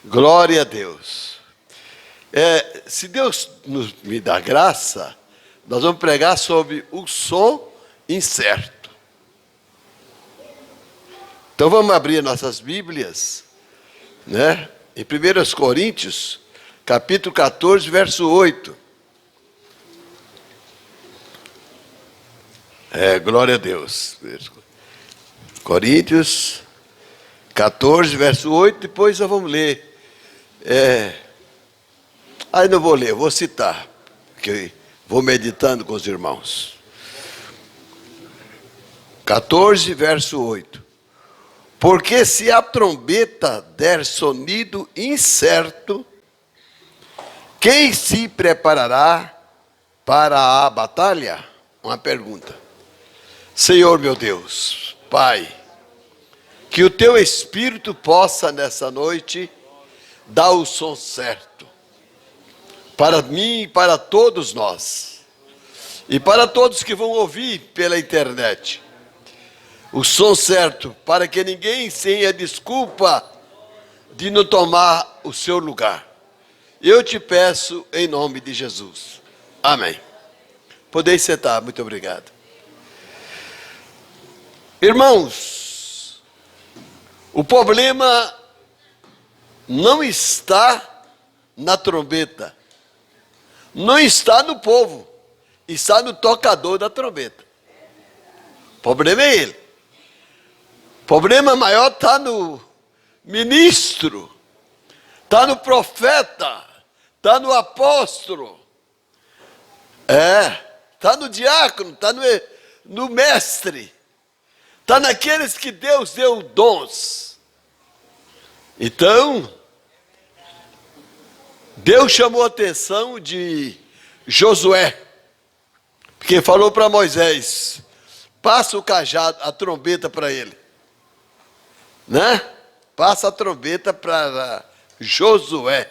Glória a Deus. Se Deus me dá graça, nós vamos pregar sobre o som incerto. Então vamos abrir nossas Bíblias, né? Em 1 Coríntios, capítulo 14, verso 8. Glória a Deus. Coríntios 14, verso 8, depois nós vamos ler. Não vou ler, vou citar, porque vou meditando com os irmãos. 14, verso 8. Porque se a trombeta der sonido incerto, quem se preparará para a batalha? Uma pergunta. Senhor meu Deus, Pai, que o Teu Espírito possa nessa noite dar o som certo, para mim e para todos nós, e para todos que vão ouvir pela internet, o som certo, para que ninguém tenha desculpa de não tomar o seu lugar. Eu te peço em nome de Jesus. Amém. Podeis sentar, muito obrigado. Irmãos, o problema não está na trombeta, não está no povo, está no tocador da trombeta. O problema é ele. O problema maior está no ministro, está no profeta, está no apóstolo, está no diácono, está no mestre, está naqueles que Deus deu dons. Então, Deus chamou a atenção de Josué, porque falou para Moisés: passa o cajado, a trombeta para ele, né? Passa a trombeta para Josué.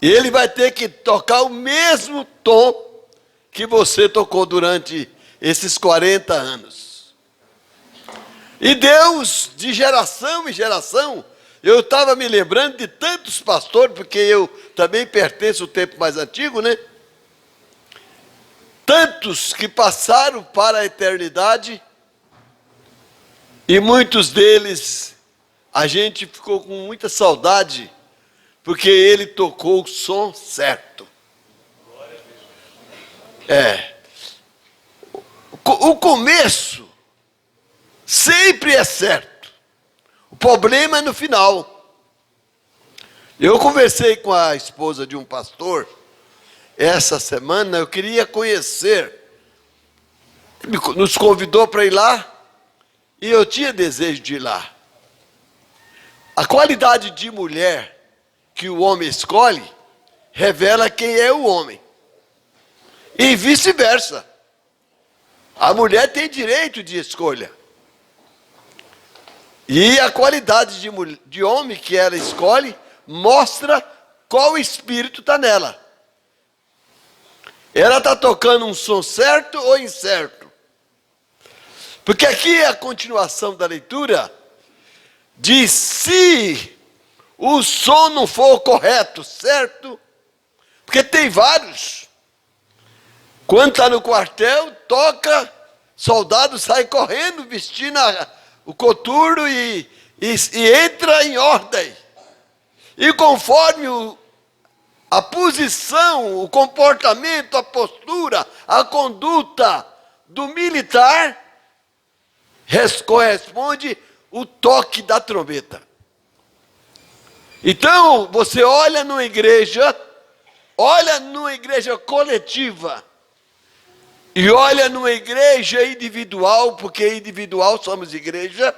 E ele vai ter que tocar o mesmo tom que você tocou durante esses 40 anos. E Deus, de geração em geração, eu estava me lembrando de tantos pastores, porque eu também pertenço ao tempo mais antigo, né? Tantos que passaram para a eternidade, e muitos deles a gente ficou com muita saudade, porque ele tocou o som certo. O começo sempre é certo. O problema é no final. Eu conversei com a esposa de um pastor essa semana. Eu queria conhecer. Nos convidou para ir lá e eu tinha desejo de ir lá. A qualidade de mulher que o homem escolhe revela quem é o homem. E vice-versa. A mulher tem direito de escolha. E a qualidade de homem que ela escolhe mostra qual espírito está nela. Ela está tocando um som certo ou incerto? Porque aqui a continuação da leitura diz: se o som não for correto, certo? Porque tem vários. Quando está no quartel, toca, soldado sai correndo, vestindo o coturno e entra em ordem. E conforme a posição, o comportamento, a postura, a conduta do militar, corresponde o toque da trombeta. Então, você olha numa igreja coletiva, e olha numa igreja individual, porque individual somos igreja,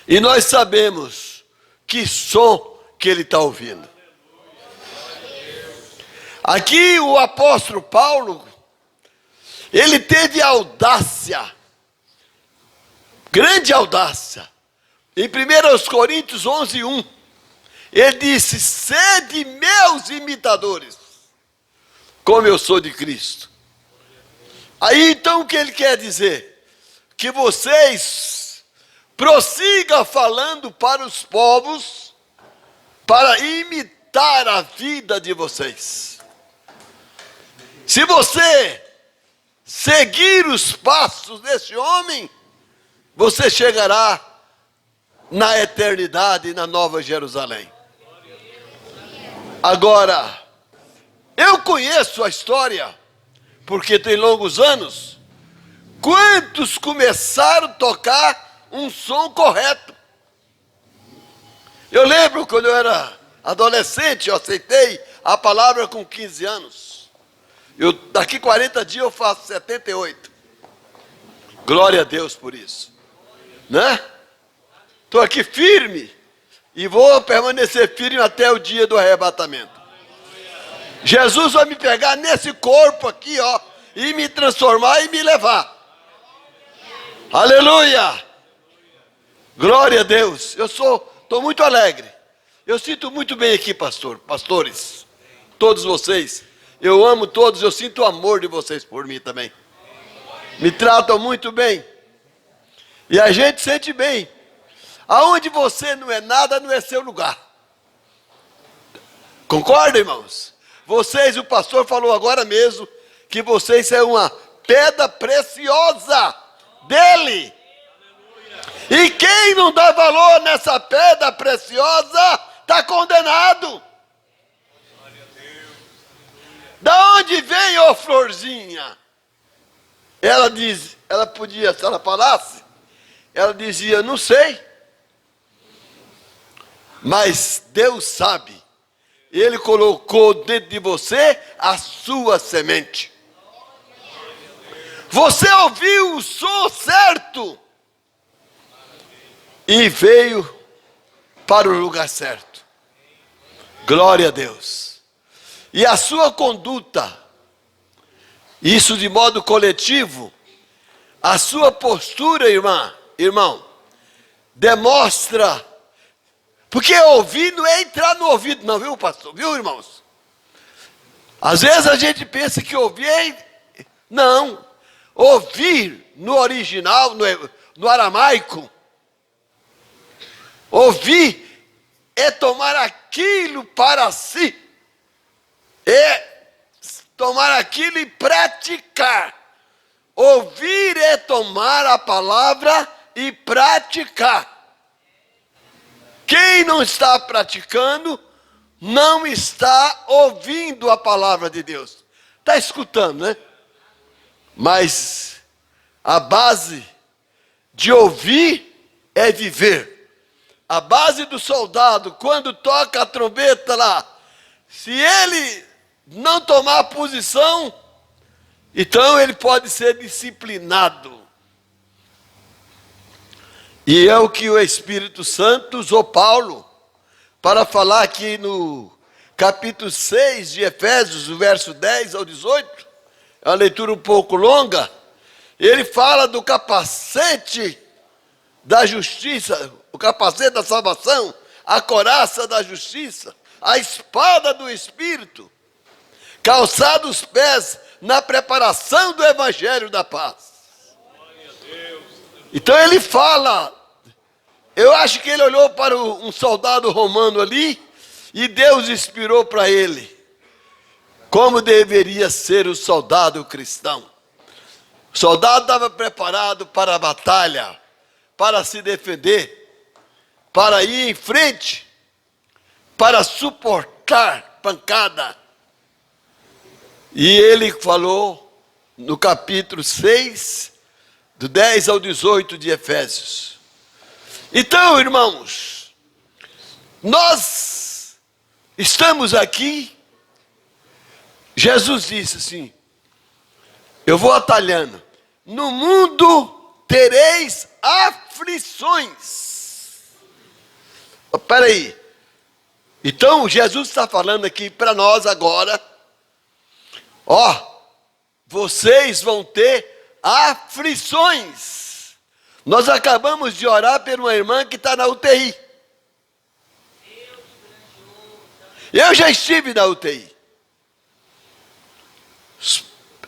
e nós sabemos que som que ele está ouvindo. Aqui o apóstolo Paulo, ele teve audácia, grande audácia. Em 1 Coríntios 11, 1, ele disse: sede meus imitadores, como eu sou de Cristo. Aí então o que ele quer dizer? Que vocês prossigam falando para os povos para imitar a vida de vocês. Se você seguir os passos desse homem, você chegará na eternidade, na Nova Jerusalém. Agora, eu conheço a história, porque tem longos anos. Quantos começaram a tocar um som correto? Eu lembro quando eu era adolescente, eu aceitei a palavra com 15 anos. Daqui 40 dias eu faço 78. Glória a Deus por isso. Né? Estou aqui firme e vou permanecer firme até o dia do arrebatamento. Jesus vai me pegar nesse corpo aqui, ó, e me transformar e me levar. Aleluia! Glória a Deus. Estou muito alegre. Eu sinto muito bem aqui, pastores, todos vocês. Eu amo todos, eu sinto o amor de vocês por mim também. Me tratam muito bem. E a gente sente bem. Aonde você não é nada, não é seu lugar. Concorda, irmãos? Vocês, o pastor falou agora mesmo, que vocês são uma pedra preciosa dele. E quem não dá valor nessa pedra preciosa, está condenado. Da onde vem, ô florzinha? Ela podia, se ela falasse, ela dizia, não sei. Mas Deus sabe. Ele colocou dentro de você a sua semente. Você ouviu o som certo e veio para o lugar certo. Glória a Deus. E a sua conduta, isso de modo coletivo, a sua postura, irmão, demonstra. Porque ouvir não é entrar no ouvido, não, viu, pastor? Viu, irmãos? Às vezes a gente pensa que ouvir é... Não. Ouvir no original, no aramaico, ouvir é tomar aquilo para si. É tomar aquilo e praticar. Ouvir é tomar a palavra e praticar. Quem não está praticando, não está ouvindo a palavra de Deus. Está escutando, né? Mas a base de ouvir é viver. A base do soldado, quando toca a trombeta lá, se ele não tomar posição, então ele pode ser disciplinado. E é o que o Espírito Santo usou Paulo para falar aqui no capítulo 6 de Efésios, o verso 10 ao 18. É uma leitura um pouco longa. Ele fala do capacete da justiça, o capacete da salvação, a couraça da justiça, a espada do Espírito, calçado os pés na preparação do Evangelho da paz. Então ele fala, eu acho que ele olhou para um soldado romano ali, e Deus inspirou para ele como deveria ser o soldado cristão. O soldado estava preparado para a batalha, para se defender, para ir em frente, para suportar pancada. E ele falou no capítulo 6, do 10 ao 18 de Efésios. Então, irmãos, nós estamos aqui. Jesus disse assim, eu vou atalhando. No mundo tereis aflições. Espera aí. Então, Jesus está falando aqui para nós agora. Vocês vão ter aflições. Nós acabamos de orar por uma irmã que está na UTI. Eu já estive na UTI.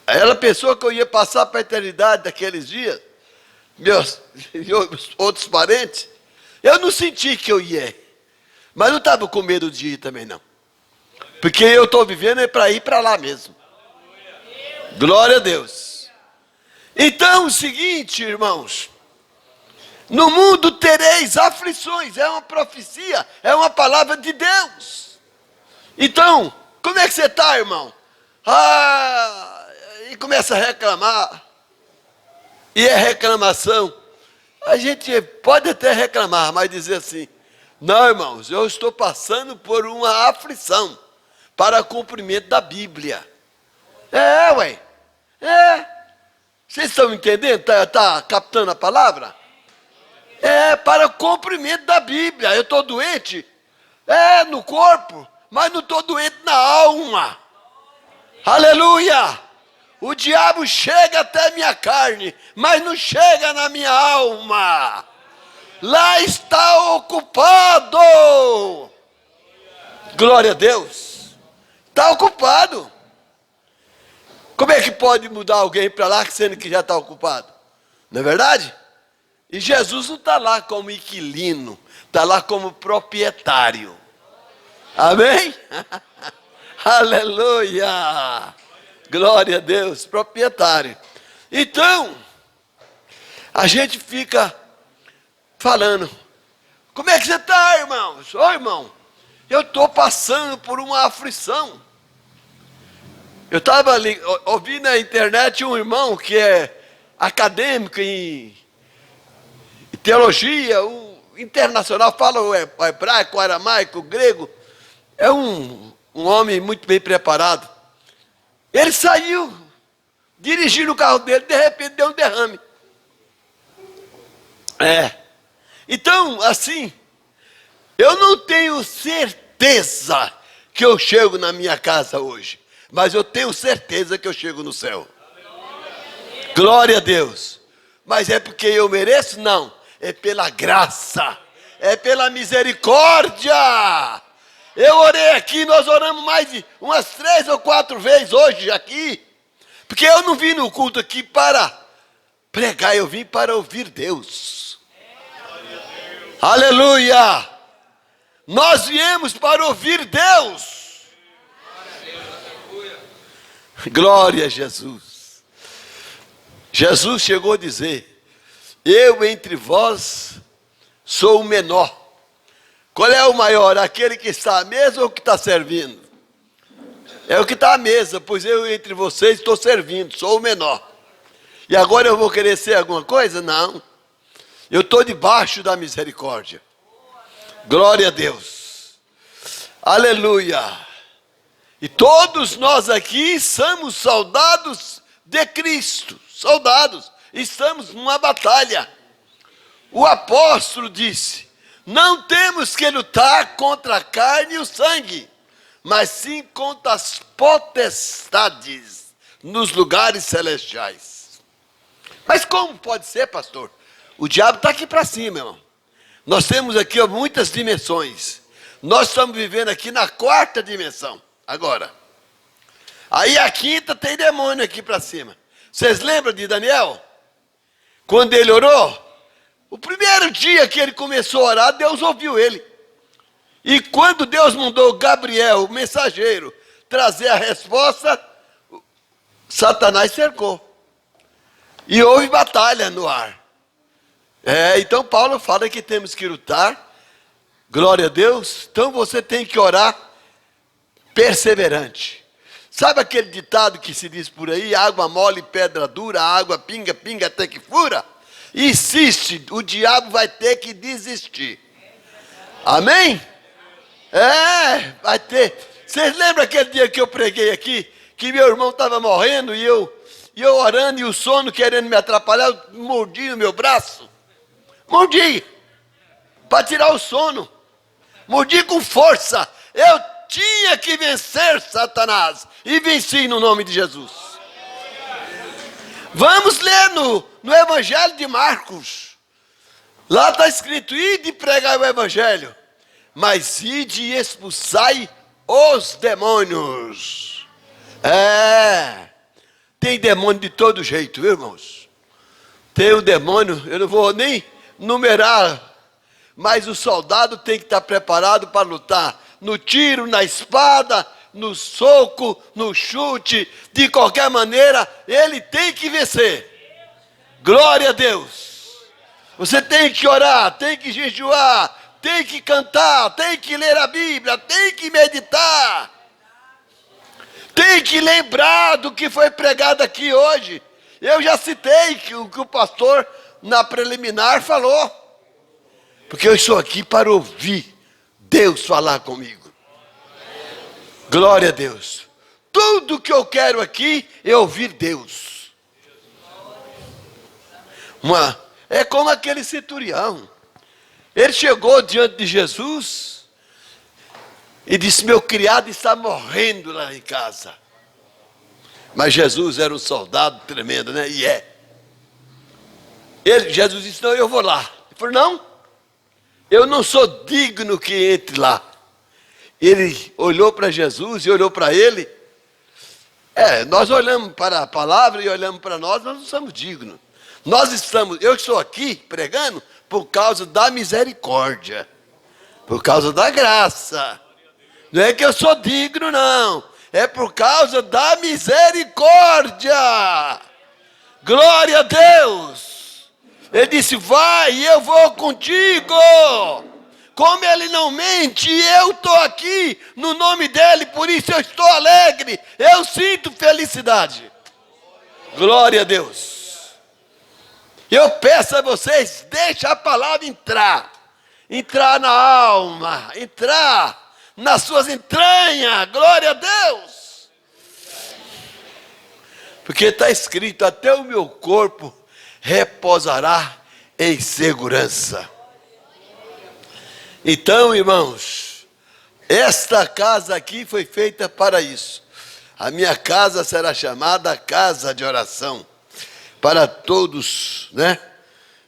Ela pensou que eu ia passar para a eternidade daqueles dias. Meus outros parentes. Eu não senti que eu ia. Mas não estava com medo de ir também, não. Porque eu estou vivendo é para ir para lá mesmo. Glória a Deus. Então, o seguinte, irmãos. No mundo tereis aflições. É uma profecia. É uma palavra de Deus. Então, como é que você está, irmão? E começa a reclamar. E é reclamação. A gente pode até reclamar, mas dizer assim: não, irmãos, eu estou passando por uma aflição para cumprimento da Bíblia. Ué. Vocês estão entendendo? Tá captando a palavra? Para cumprimento da Bíblia. Eu estou doente? No corpo, mas não estou doente na alma. Aleluia! O diabo chega até minha carne, mas não chega na minha alma. Lá está ocupado. Glória a Deus. Está ocupado. Como é que pode mudar alguém para lá sendo que já está ocupado? Não é verdade? E Jesus não está lá como inquilino, está lá como proprietário. Amém? Aleluia! Glória a Deus, proprietário. Então, a gente fica falando: como é que você está, irmãos? Irmão, eu estou passando por uma aflição. Eu estava ouvindo na internet um irmão que é acadêmico em teologia, internacional, fala o hebraico, o aramaico, o grego. É um homem muito bem preparado. Ele saiu, dirigindo o carro dele, de repente deu um derrame. Então, assim, eu não tenho certeza que eu chego na minha casa hoje, mas eu tenho certeza que eu chego no céu. Glória a Deus. Mas é porque eu mereço? Não. É pela graça. É pela misericórdia. Eu orei aqui, nós oramos mais de umas 3 ou 4 vezes hoje aqui. Porque eu não vim no culto aqui para pregar, eu vim para ouvir Deus. Aleluia! Nós viemos para ouvir Deus. Glória a Jesus. Jesus chegou a dizer: eu entre vós sou o menor. Qual é o maior? Aquele que está à mesa ou que está servindo? É o que está à mesa, pois eu entre vocês estou servindo, sou o menor. E agora eu vou querer ser alguma coisa? Não. Eu estou debaixo da misericórdia. Glória a Deus. Aleluia. E todos nós aqui somos soldados de Cristo. Soldados. Estamos numa batalha. O apóstolo disse: não temos que lutar contra a carne e o sangue, mas sim contra as potestades nos lugares celestiais. Mas como pode ser, pastor? O diabo está aqui para cima, irmão. Nós temos aqui muitas dimensões. Nós estamos vivendo aqui na 4ª dimensão, agora. Aí a 5ª tem demônio aqui para cima. Vocês lembram de Daniel? Quando ele orou? O primeiro dia que ele começou a orar, Deus ouviu ele. E quando Deus mandou Gabriel, o mensageiro, trazer a resposta, Satanás cercou. E houve batalha no ar. Então Paulo fala que temos que lutar. Glória a Deus. Então você tem que orar perseverante. Sabe aquele ditado que se diz por aí: água mole, pedra dura, água pinga, pinga até que fura? Insiste, o diabo vai ter que desistir. Amém? Vai ter. Vocês lembram aquele dia que eu preguei aqui, que meu irmão estava morrendo e eu orando e o sono querendo me atrapalhar, eu mordi no meu braço? Mordi, para tirar o sono. Mordi com força. Eu tinha que vencer Satanás, e venci no nome de Jesus. Vamos ler no Evangelho de Marcos. Lá está escrito: ide pregar o Evangelho, mas ide e expulsai os demônios. Tem demônio de todo jeito, viu, irmãos? Tem o demônio, eu não vou nem numerar mas o soldado tem que estar preparado para lutar no tiro, na espada, no soco, no chute, de qualquer maneira, ele tem que vencer. Glória a Deus. Você tem que orar, tem que jejuar, tem que cantar, tem que ler a Bíblia, tem que meditar. Tem que lembrar do que foi pregado aqui hoje. Eu já citei o que o pastor na preliminar falou. Porque eu estou aqui para ouvir Deus falar comigo. Glória a Deus. Tudo que eu quero aqui é ouvir Deus. É como aquele centurião. Ele chegou diante de Jesus e disse: meu criado está morrendo lá em casa. Mas Jesus era um soldado tremendo, né? E é. Jesus disse: não, eu vou lá. Ele falou: não, eu não sou digno que entre lá. Ele olhou para Jesus e olhou para ele. Nós olhamos para a palavra e olhamos para nós não somos dignos. Eu estou aqui pregando por causa da misericórdia, por causa da graça. Não é que eu sou digno, não. É por causa da misericórdia. Glória a Deus. Ele disse: vai, eu vou contigo. Como ele não mente, eu estou aqui no nome dele, por isso eu estou alegre. Eu sinto felicidade. Glória a Deus. Eu peço a vocês, deixa a palavra entrar. Entrar na alma, entrar nas suas entranhas. Glória a Deus. Porque está escrito: até o meu corpo repousará em segurança. Então, irmãos, esta casa aqui foi feita para isso. A minha casa será chamada casa de oração para todos, né?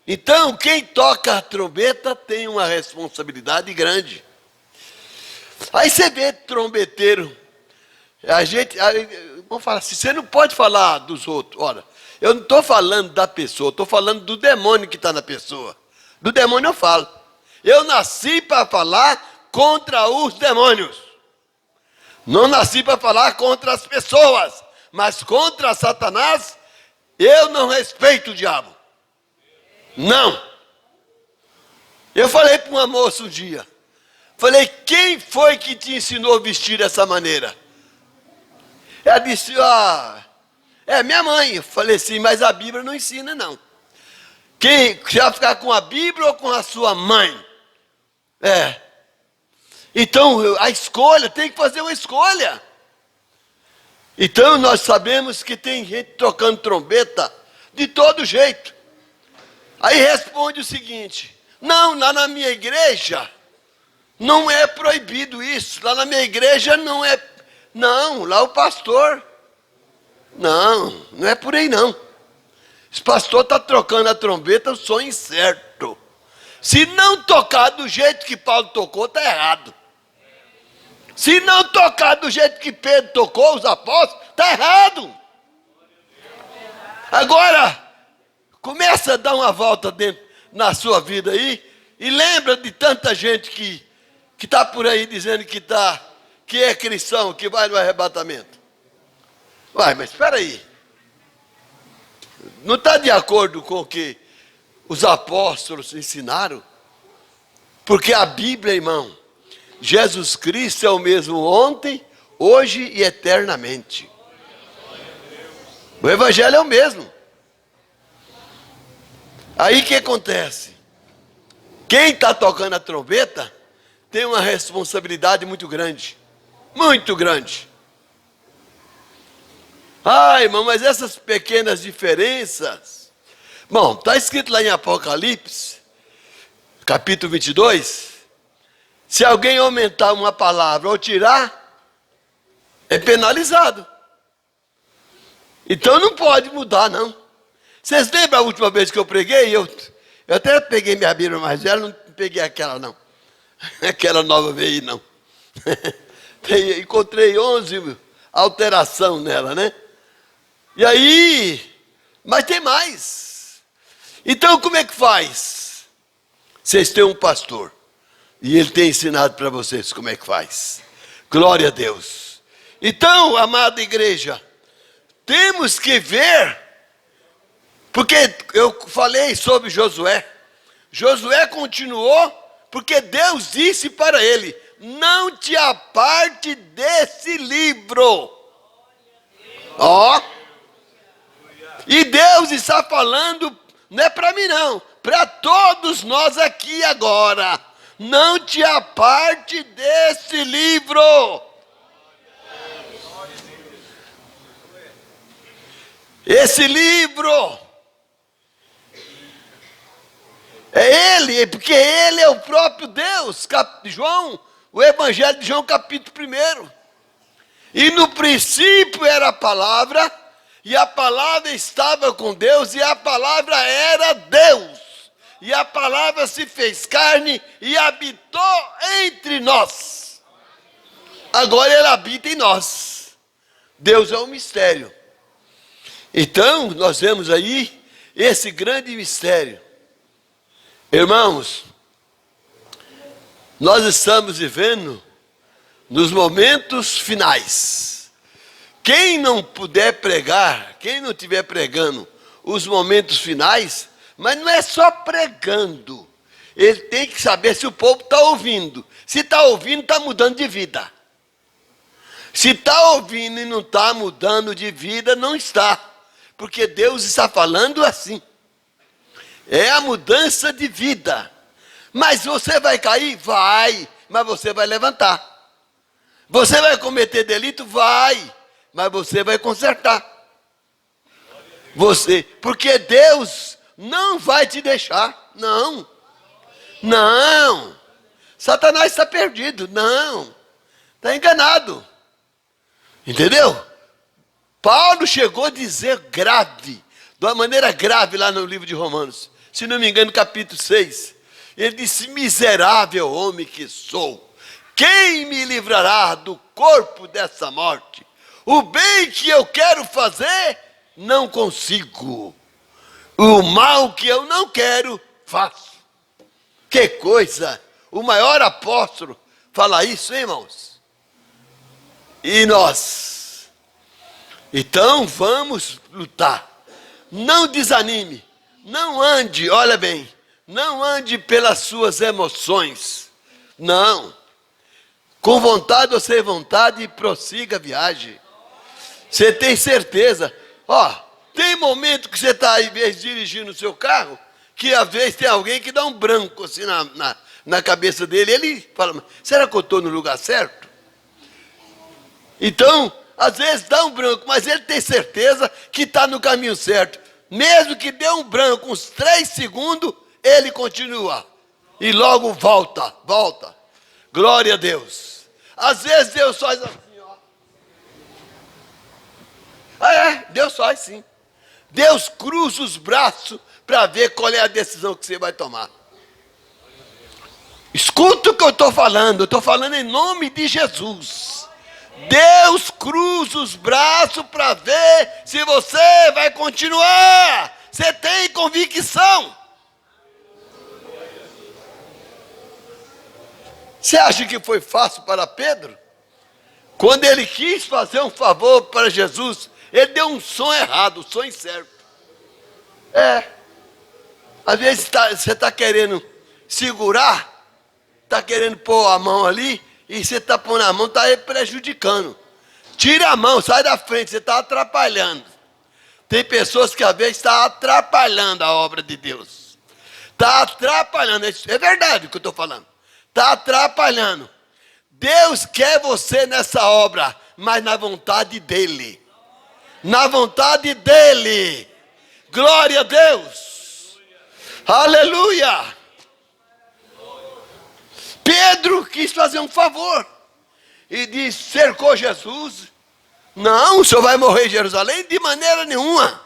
Então, quem toca a trombeta tem uma responsabilidade grande. Aí você vê trombeteiro, vamos falar assim, você não pode falar dos outros. Ora, eu não estou falando da pessoa, estou falando do demônio que está na pessoa. Do demônio eu falo. Eu nasci para falar contra os demônios. Não nasci para falar contra as pessoas, mas contra Satanás. Eu não respeito o diabo. Não. Eu falei para uma moça um dia. Falei: quem foi que te ensinou a vestir dessa maneira? Ela disse: é minha mãe. Eu falei assim: mas a Bíblia não ensina, não. Quem vai ficar com a Bíblia ou com a sua mãe? Então a escolha, tem que fazer uma escolha. Então nós sabemos que tem gente tocando trombeta de todo jeito. Aí responde o seguinte: não, lá na minha igreja não é proibido isso. Lá na minha igreja não é. Não, lá o pastor. Não é por aí não. Esse pastor está trocando a trombeta, o som incerto. Se não tocar do jeito que Paulo tocou, está errado. Se não tocar do jeito que Pedro tocou, os apóstolos, está errado. Agora, começa a dar uma volta dentro na sua vida aí e lembra de tanta gente que está por aí dizendo que é cristão, que vai no arrebatamento. Mas espera aí. Não está de acordo com o que os apóstolos ensinaram? Porque a Bíblia, irmão, Jesus Cristo é o mesmo ontem, hoje e eternamente. O Evangelho é o mesmo. Aí o que acontece? Quem está tocando a trombeta tem uma responsabilidade muito grande. Muito grande. Irmão, mas essas pequenas diferenças. Bom, está escrito lá em Apocalipse, capítulo 22. Se alguém aumentar uma palavra ou tirar, é penalizado. Então não pode mudar, não. Vocês lembram a última vez que eu preguei? Eu até peguei minha Bíblia mais velha, não peguei aquela não. Aquela nova veio não. Encontrei 11 alterações nela, né? E aí, mas tem mais. Então como é que faz? Vocês têm um pastor. E ele tem ensinado para vocês como é que faz. Glória a Deus. Então, amada igreja, temos que ver, porque eu falei sobre Josué. Josué continuou, porque Deus disse para ele: não te aparte desse livro. Ó. E Deus está falando, não é para mim não, para todos nós aqui agora. Não te aparte desse livro. Esse livro é ele, porque ele é o próprio Deus. João, o Evangelho de João, capítulo 1. E no princípio era a palavra, e a palavra estava com Deus, e a palavra era Deus. E a palavra se fez carne e habitou entre nós. Agora ele habita em nós. Deus é um mistério. Então, nós vemos aí esse grande mistério. Irmãos, nós estamos vivendo nos momentos finais. Quem não puder pregar, quem não estiver pregando os momentos finais, mas não é só pregando. Ele tem que saber se o povo está ouvindo. Se está ouvindo, está mudando de vida. Se está ouvindo e não está mudando de vida, não está. Porque Deus está falando assim. É a mudança de vida. Mas você vai cair? Vai. Mas você vai levantar. Você vai cometer delito? Vai. Mas você vai consertar. Porque Deus não vai te deixar. Não. Não. Satanás está perdido. Não. Está enganado. Entendeu? Paulo chegou a dizer grave, de uma maneira grave lá no livro de Romanos. Se não me engano, capítulo 6. Ele disse: miserável homem que sou. Quem me livrará do corpo dessa morte? O bem que eu quero fazer, não consigo. O mal que eu não quero, faço. Que coisa! O maior apóstolo fala isso, hein, irmãos? E nós? Então vamos lutar. Não desanime. Não ande, olha bem, não ande pelas suas emoções. Não. Com vontade ou sem vontade, prossiga a viagem. Você tem certeza. Tem momento que você está, às vezes, dirigindo o seu carro, que às vezes tem alguém que dá um branco assim na cabeça dele. Ele fala: será que eu estou no lugar certo? Então, às vezes dá um branco, mas ele tem certeza que está no caminho certo. Mesmo que dê um branco, uns 3 segundos, ele continua. E logo volta. Glória a Deus. Às vezes Deus faz assim, Deus faz sim. Deus cruza os braços para ver qual é a decisão que você vai tomar. Escuta o que eu estou falando em nome de Jesus. Deus cruza os braços para ver se você vai continuar. Você tem convicção. Você acha que foi fácil para Pedro? Quando ele quis fazer um favor para Jesus, ele deu um som errado, um som incerto. Às vezes você está querendo segurar, está querendo pôr a mão ali, e você está pondo a mão, está prejudicando. Tira a mão, sai da frente, você está atrapalhando. Tem pessoas que às vezes estão atrapalhando a obra de Deus. Está atrapalhando, é verdade o que eu estou falando. Está atrapalhando. Deus quer você nessa obra, mas na vontade dEle. Na vontade dEle. Glória a Deus. Aleluia. Pedro quis fazer um favor. E cercou Jesus. Não, o senhor vai morrer em Jerusalém? De maneira nenhuma.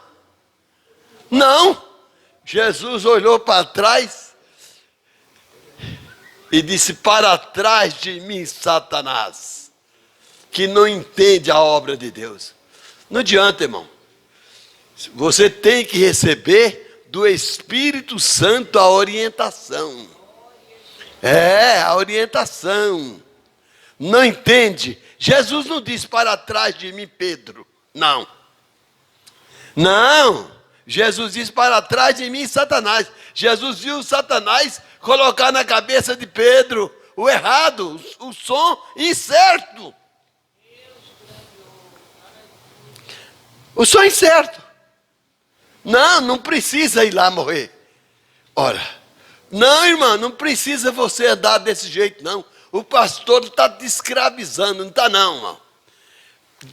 Não. Jesus olhou para trás e disse: para trás de mim, Satanás, que não entende a obra de Deus. Não adianta, irmão. Você tem que receber do Espírito Santo a orientação. É, a orientação. Não entende? Jesus não diz para trás de mim, Pedro. Não. Não. Jesus diz para trás de mim, Satanás. Jesus viu Satanás colocar na cabeça de Pedro o errado, o som incerto. O som incerto. Não, não precisa ir lá morrer. Ora, não, irmã, não precisa você andar desse jeito, não. O pastor está te escravizando, não está não, irmão.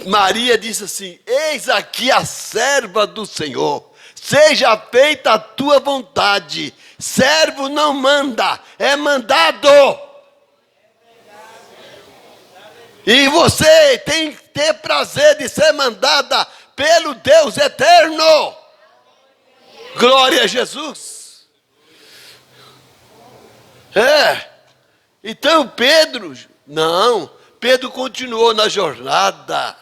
Maria disse assim: eis aqui a serva do Senhor, seja feita a tua vontade. Servo não manda, é mandado. E você tem que ter prazer de ser mandada pelo Deus eterno. Glória a Jesus. Então Pedro continuou na jornada.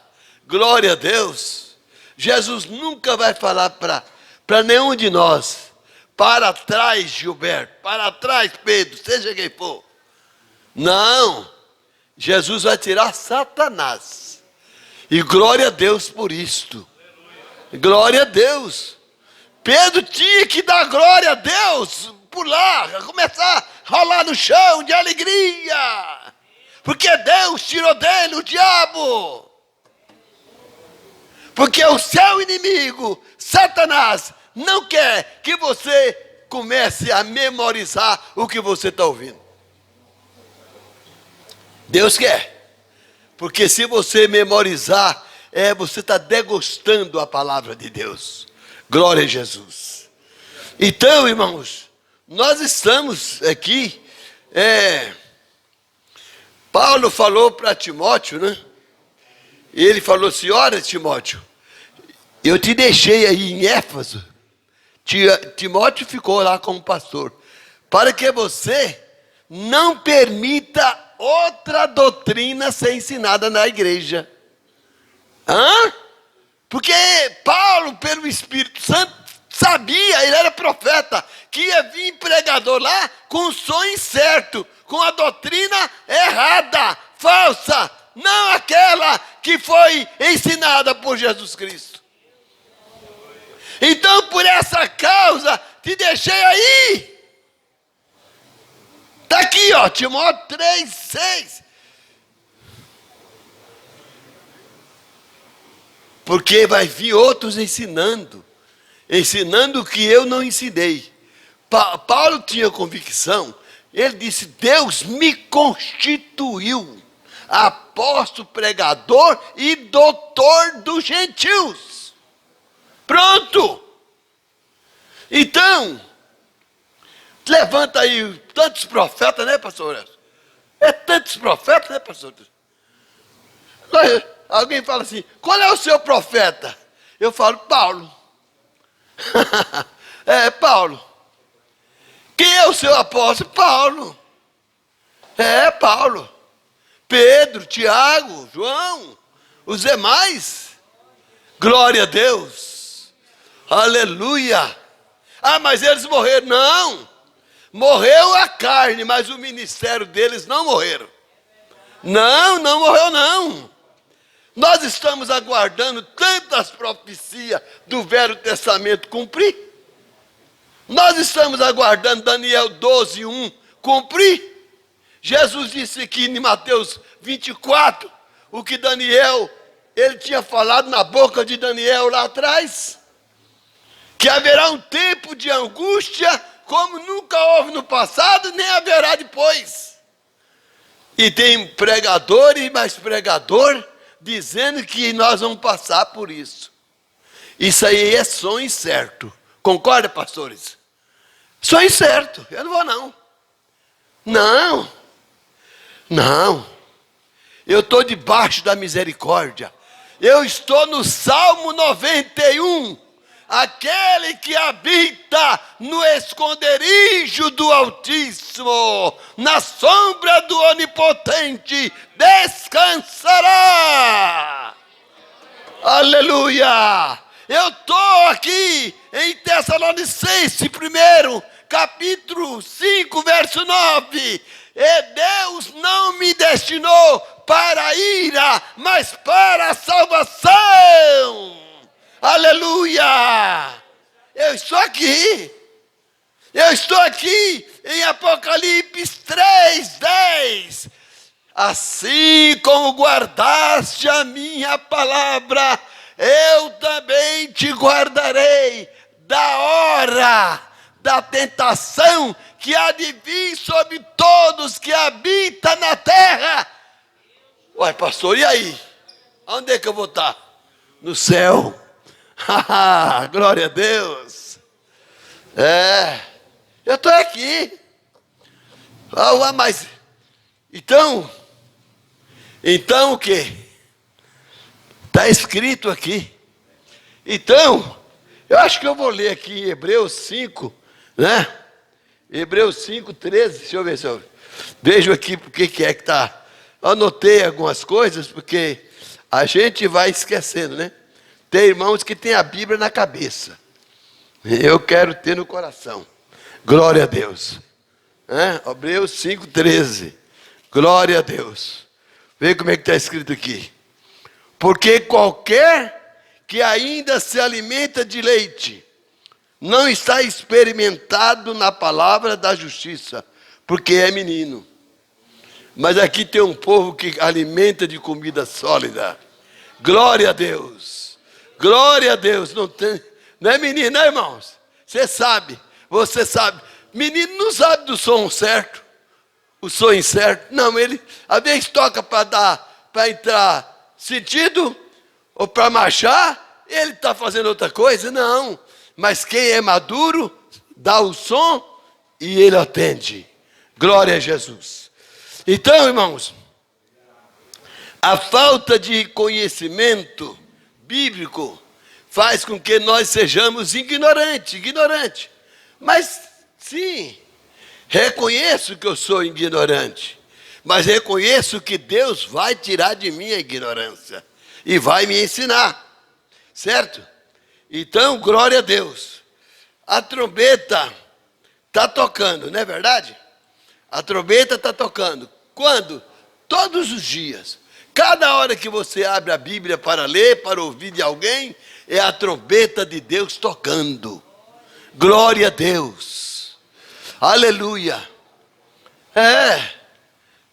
Glória a Deus. Jesus nunca vai falar para nenhum de nós: para trás, Gilberto, para trás, Pedro, seja quem for. Não. Jesus vai tirar Satanás. E glória a Deus por isto. Glória a Deus. Pedro tinha que dar glória a Deus, pular, começar a rolar no chão de alegria. Porque Deus tirou dele o diabo. Porque o seu inimigo, Satanás, não quer que você comece a memorizar o que você está ouvindo. Deus quer. Porque se você memorizar, você está degustando a palavra de Deus. Glória a Jesus. Então, irmãos, nós estamos aqui. Paulo falou para Timóteo, né? E ele falou assim: olha, Timóteo, eu te deixei aí em Éfeso. Timóteo ficou lá como pastor, para que você não permita outra doutrina ser ensinada na igreja. Porque Paulo, pelo Espírito Santo, sabia, ele era profeta, que ia vir pregador lá com o som incerto, com a doutrina errada, falsa, não aquela que foi ensinada por Jesus Cristo. Então, por essa causa, te deixei aí. Está aqui, ó, Timóteo 3:6. Porque vai vir outros ensinando o que eu não ensinei. Paulo tinha convicção. Ele disse: Deus me constituiu apóstolo, pregador e doutor dos gentios. Pronto. Então, levanta aí tantos profetas, né, pastor? Tantos profetas, né, pastor? Alguém fala assim: qual é o seu profeta? Eu falo: Paulo. Paulo. Quem é o seu apóstolo? Paulo. Paulo. Pedro, Tiago, João, os demais. Glória a Deus. Aleluia. Mas eles morreram. Não. Morreu a carne, mas o ministério deles não morreram. Não morreu não. Nós estamos aguardando tantas profecias do Velho Testamento cumprir. Nós estamos aguardando Daniel 12:1 cumprir. Jesus disse aqui em Mateus 24, o que Daniel, ele tinha falado na boca de Daniel lá atrás, que haverá um tempo de angústia como nunca houve no passado, nem haverá depois. E tem pregador e mais pregador dizendo que nós vamos passar por isso. Isso aí é som incerto. Concorda, pastores? Som incerto. Eu não vou não. Não. Eu estou debaixo da misericórdia. Eu estou no Salmo 91. Aquele que habita no esconderijo do Altíssimo, na sombra do Onipotente, descansará. Aleluia! Eu estou aqui em Tessalonicenses 1, capítulo 5, verso 9. E Deus não me destinou para a ira, mas para a salvação. Aleluia! Eu estou aqui. Eu estou aqui em Apocalipse 3:10. Assim como guardaste a minha palavra, eu também te guardarei da hora da tentação que há de vir sobre todos que habitam na terra. Uai, pastor, e aí? Onde é que eu vou estar? No céu. Glória a Deus. Eu estou aqui. Mas, então o quê? Está escrito aqui. Então, eu acho que eu vou ler aqui em Hebreus 5, né? Hebreus 5:13, deixa eu ver se eu vejo aqui porque que é que está. Anotei algumas coisas, porque a gente vai esquecendo, né? Tem irmãos que têm a Bíblia na cabeça. Eu quero ter no coração. Glória a Deus. Hebreus 5:13. Glória a Deus. Vê como é que está escrito aqui. Porque qualquer que ainda se alimenta de leite não está experimentado na palavra da justiça, porque é menino. Mas aqui tem um povo que alimenta de comida sólida. Glória a Deus. Glória a Deus. Não é menino, né, irmãos? Você sabe. Menino não sabe do som certo, o som incerto. Não, ele às vezes toca para entrar sentido, ou para marchar, ele está fazendo outra coisa. Não, mas quem é maduro, dá o som e ele atende. Glória a Jesus. Então, irmãos, a falta de conhecimento bíblico faz com que nós sejamos ignorantes. Mas, sim, reconheço que eu sou ignorante, mas reconheço que Deus vai tirar de mim a ignorância e vai me ensinar, certo? Então, glória a Deus. A trombeta está tocando, não é verdade? A trombeta está tocando. Quando? Todos os dias. Cada hora que você abre a Bíblia para ler, para ouvir de alguém, é a trombeta de Deus tocando. Glória a Deus. Aleluia.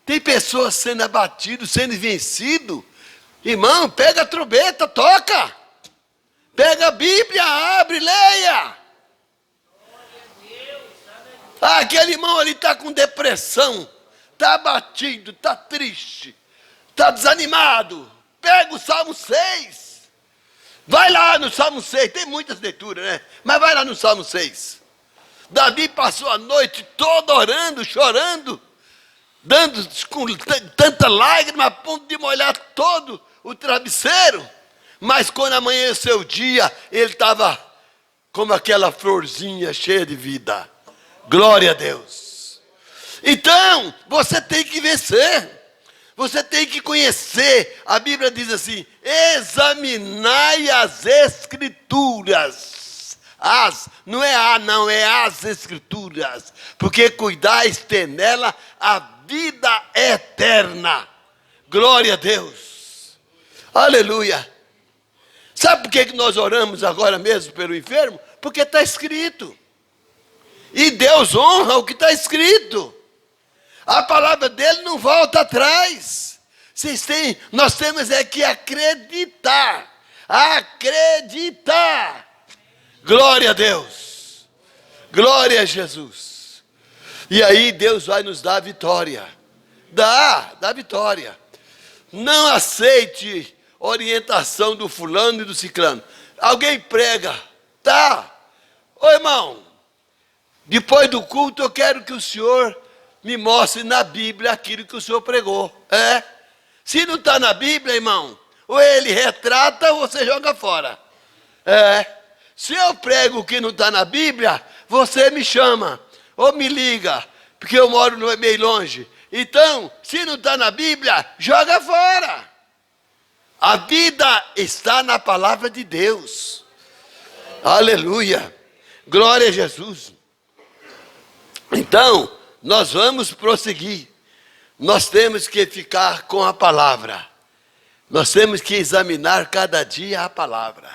Tem pessoas sendo abatidas, sendo vencidas. Irmão, pega a trombeta, toca. Pega a Bíblia, abre, leia. Aquele irmão ali está com depressão, está abatido, está triste, está desanimado. Pega o Salmo 6. Vai lá no Salmo 6, tem muitas leituras, né? Mas vai lá no Salmo 6. Davi passou a noite toda orando, chorando, dando com tanta lágrima a ponto de molhar todo o travesseiro. Mas quando amanheceu o dia, ele estava como aquela florzinha cheia de vida. Glória a Deus. Então, você tem que vencer. Você tem que conhecer. A Bíblia diz assim: examinai as Escrituras. Não é não, é as Escrituras. Porque cuidais ter nela a vida eterna. Glória a Deus. Aleluia. Sabe por que nós oramos agora mesmo pelo enfermo? Porque está escrito. E Deus honra o que está escrito. A palavra dele não volta atrás. Nós temos que acreditar. Acreditar. Glória a Deus. Glória a Jesus. E aí Deus vai nos dar a vitória. Dá vitória. Não aceite orientação do fulano e do ciclano. Alguém prega. Tá. Ô irmão, depois do culto eu quero que o senhor me mostre na Bíblia aquilo que o senhor pregou. Se não está na Bíblia, irmão, ou ele retrata ou você joga fora. Se eu prego o que não está na Bíblia, você me chama ou me liga, porque eu moro meio longe. Então, se não está na Bíblia, joga fora. A vida está na palavra de Deus. Aleluia. Glória a Jesus. Então, nós vamos prosseguir. Nós temos que ficar com a palavra. Nós temos que examinar cada dia a palavra.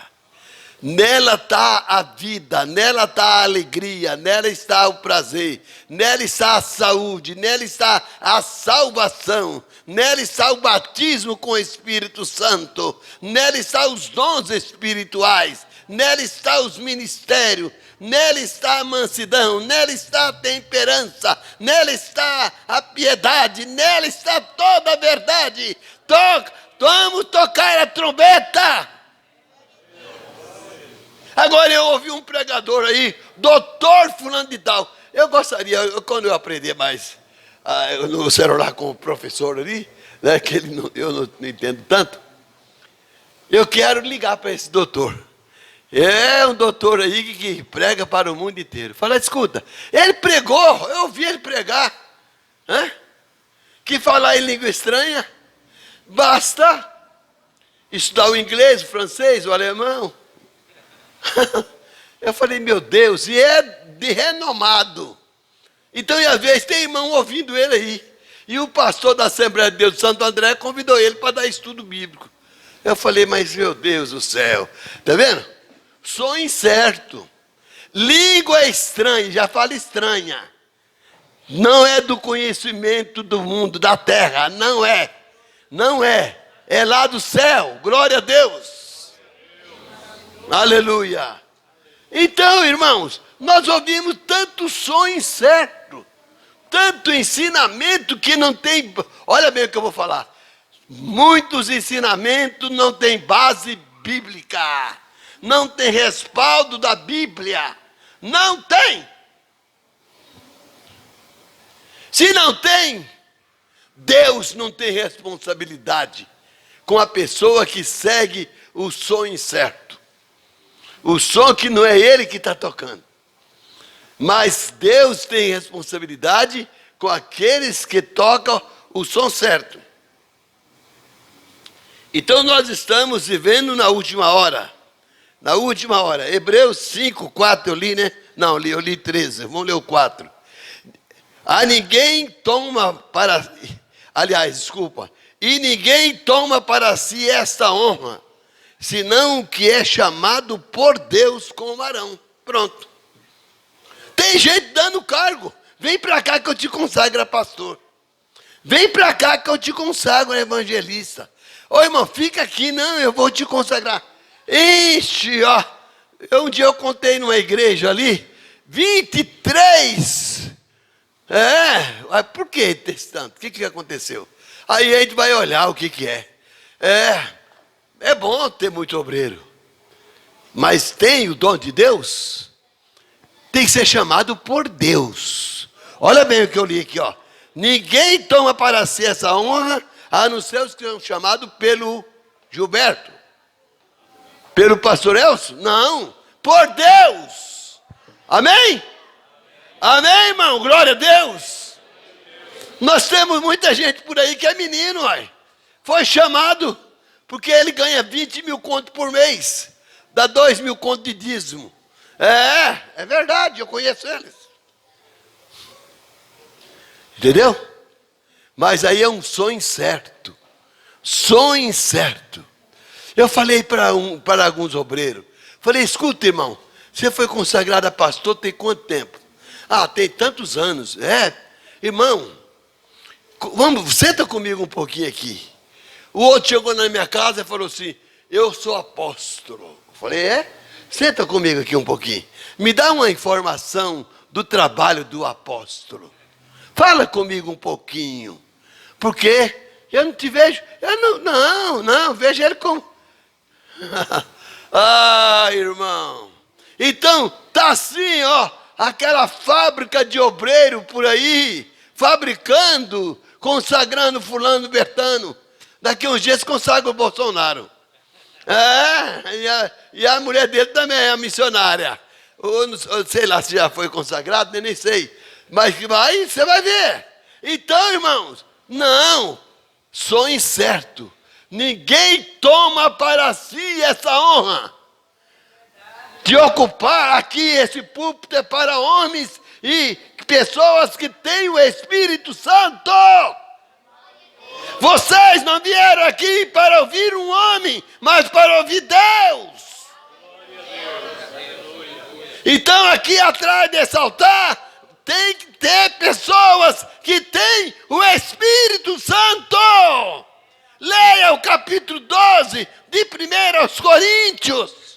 Nela está a vida, nela está a alegria, nela está o prazer, nela está a saúde, nela está a salvação, nela está o batismo com o Espírito Santo, nela está os dons espirituais, nela está os ministérios, nela está a mansidão, nela está a temperança, nela está a piedade, nela está toda a verdade. Vamos tocar a trombeta. Agora eu ouvi um pregador aí, doutor fulano de tal. Eu gostaria, quando eu aprender mais no celular com o professor ali, né, que eu não entendo tanto, eu quero ligar para esse doutor. É um doutor aí que prega para o mundo inteiro. Fala, escuta, ele pregou, eu ouvi ele pregar, né, que falar em língua estranha, basta estudar o inglês, o francês, o alemão. Eu falei, meu Deus, e é de renomado. Então, e às vezes tem irmão ouvindo ele aí. E o pastor da Assembleia de Deus de Santo André convidou ele para dar estudo bíblico. Eu falei, mas meu Deus do céu, tá vendo? Sou incerto. Língua estranha, já fala estranha. Não é do conhecimento do mundo, da terra, não é. Não é. É lá do céu, glória a Deus. Aleluia. Então, irmãos, nós ouvimos tanto som incerto, tanto ensinamento que não tem, olha bem o que eu vou falar, muitos ensinamentos não têm base bíblica, não tem respaldo da Bíblia, não tem. Se não tem, Deus não tem responsabilidade com a pessoa que segue o som incerto. O som que não é ele que está tocando. Mas Deus tem responsabilidade com aqueles que tocam o som certo. Então nós estamos vivendo na última hora. Na última hora. Hebreus 5, 4 eu li, né? Não, eu li 13. Vamos ler o 4. A ninguém toma para... Aliás, desculpa. E ninguém toma para si esta honra, senão o que é chamado por Deus como Arão. Pronto. Tem gente dando cargo. Vem para cá que eu te consagro a pastor. Vem para cá que eu te consagro a evangelista. Ô irmão, fica aqui, não, eu vou te consagrar. Ixi, ó. Um dia eu contei numa igreja ali, 23. Por que esse tanto? O que aconteceu? Aí a gente vai olhar o que é. É bom ter muito obreiro, mas tem o dom de Deus, tem que ser chamado por Deus. Olha bem o que eu li aqui, ó. Ninguém toma para si essa honra, a não ser os que são chamados pelo Gilberto, pelo pastor Elcio. Não, por Deus. Amém? Amém, irmão? Glória a Deus. Nós temos muita gente por aí que é menino, ó. Foi chamado porque ele ganha 20 mil contos por mês. Dá 2 mil contos de dízimo. É verdade, eu conheço eles. Entendeu? Mas aí é um sonho incerto. Sonho incerto. Eu falei para alguns obreiros. Falei, escuta, irmão. Você foi consagrado a pastor tem quanto tempo? Tem tantos anos. Irmão, senta comigo um pouquinho aqui. O outro chegou na minha casa e falou assim, eu sou apóstolo. Eu falei, Senta comigo aqui um pouquinho. Me dá uma informação do trabalho do apóstolo. Fala comigo um pouquinho. Porque eu não te vejo. Eu não, vejo ele como... irmão. Então, tá assim, ó, aquela fábrica de obreiro por aí, fabricando, consagrando fulano, bertano. Daqui uns dias consagra o Bolsonaro. E a mulher dele também é a missionária. Ou sei lá se já foi consagrado, nem sei. Mas você vai ver. Então, irmãos, não, sou incerto. Ninguém toma para si essa honra de ocupar aqui esse púlpito é para homens e pessoas que têm o Espírito Santo. Vocês não vieram aqui para ouvir um homem, mas para ouvir Deus. Então aqui atrás desse altar tem que ter pessoas que têm o Espírito Santo. Leia o capítulo 12 de 1 Coríntios.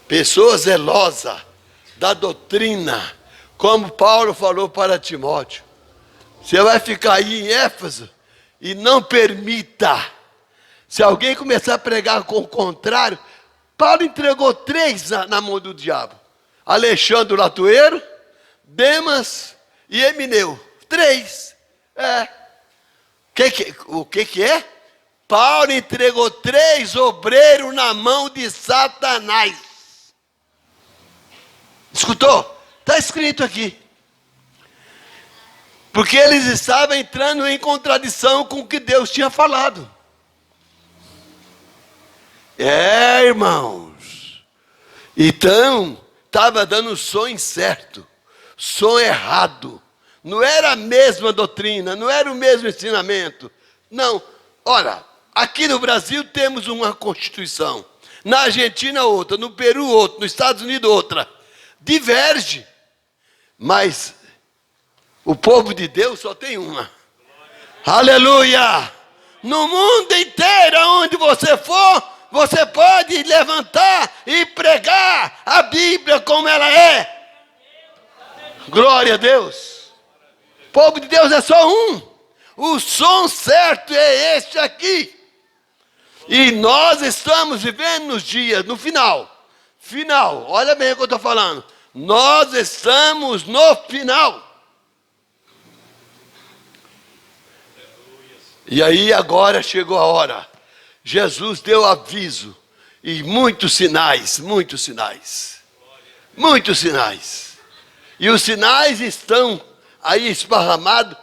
Pessoa zelosa da doutrina, como Paulo falou para Timóteo. Você vai ficar aí em Éfeso e não permita. Se alguém começar a pregar com o contrário, Paulo entregou 3 na mão do diabo. Alexandre o Latueiro, Demas e Emineu. 3. O que é? Paulo entregou 3 obreiros na mão de Satanás. Escutou? Está escrito aqui. Porque eles estavam entrando em contradição com o que Deus tinha falado. Irmãos. Então, estava dando o som incerto, som errado. Não era a mesma doutrina, não era o mesmo ensinamento. Não. Ora, aqui no Brasil temos uma Constituição. Na Argentina outra, no Peru outra, nos Estados Unidos outra. Diverge. Mas o povo de Deus só tem uma. Aleluia! No mundo inteiro, onde você for, você pode levantar e pregar a Bíblia como ela é. Glória a Deus. O povo de Deus é só um. O som certo é este aqui. E nós estamos vivendo nos dias, no final. Final, olha bem o que eu estou falando. Nós estamos no final. E aí agora chegou a hora. Jesus deu aviso. E muitos sinais, muitos sinais. Muitos sinais. E os sinais estão aí esparramados.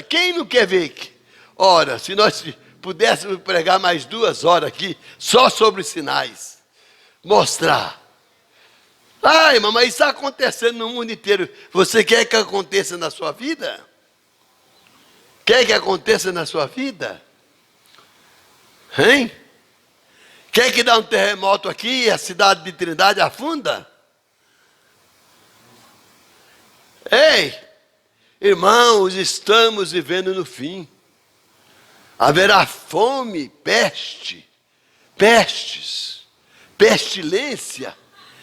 Quem não quer ver? Ora, se nós pudéssemos pregar mais 2 horas aqui, só sobre os sinais. Mostrar. Irmão, mas isso está acontecendo no mundo inteiro. Você quer que aconteça na sua vida? Quer que aconteça na sua vida? Hein? Quer que dá um terremoto aqui e a cidade de Trindade afunda? Ei, irmãos, estamos vivendo no fim. Haverá fome, pestes, pestilência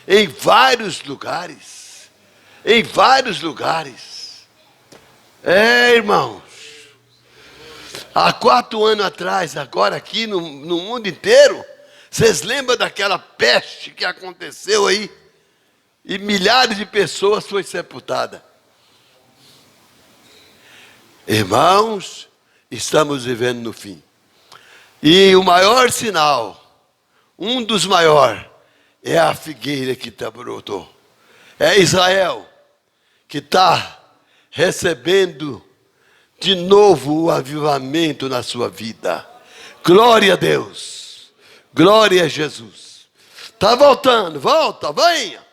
em vários lugares. Em vários lugares. Irmãos. Há 4 anos atrás, agora aqui no mundo inteiro, vocês lembram daquela peste que aconteceu aí? E milhares de pessoas foram sepultadas. Irmãos, estamos vivendo no fim. E o maior sinal, um dos maiores, é a figueira que brotou. É Israel que está recebendo de novo o avivamento na sua vida. Glória a Deus. Glória a Jesus. Está voltando, volta, venha.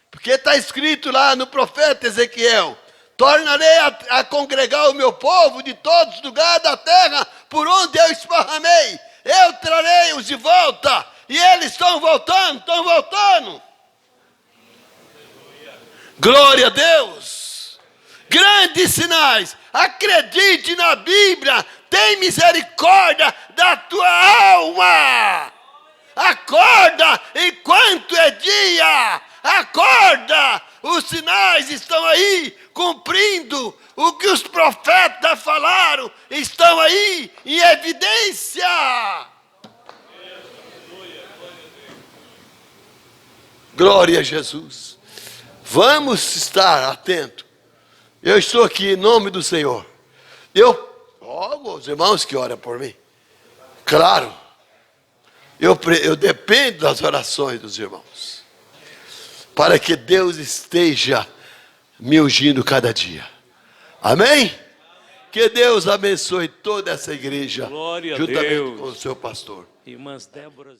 Porque está escrito lá no profeta Ezequiel: tornarei a congregar o meu povo de todos os lugares da terra por onde eu esparramei. Eu trarei-os de volta. E eles estão voltando, estão voltando. Glória a Deus. Grandes sinais. Acredite na Bíblia. Tem misericórdia da tua alma. Acorda enquanto é dia. Acorda. Os sinais estão aí cumprindo o que os profetas falaram. Estão aí em evidência. Glória a Jesus. Vamos estar atentos. Eu estou aqui em nome do Senhor. Os irmãos que oram por mim. Claro. Eu dependo das orações dos irmãos. Para que Deus esteja me ungindo cada dia. Amém? Que Deus abençoe toda essa igreja. Glória juntamente a Deus. com o seu pastor. Irmãs Débora.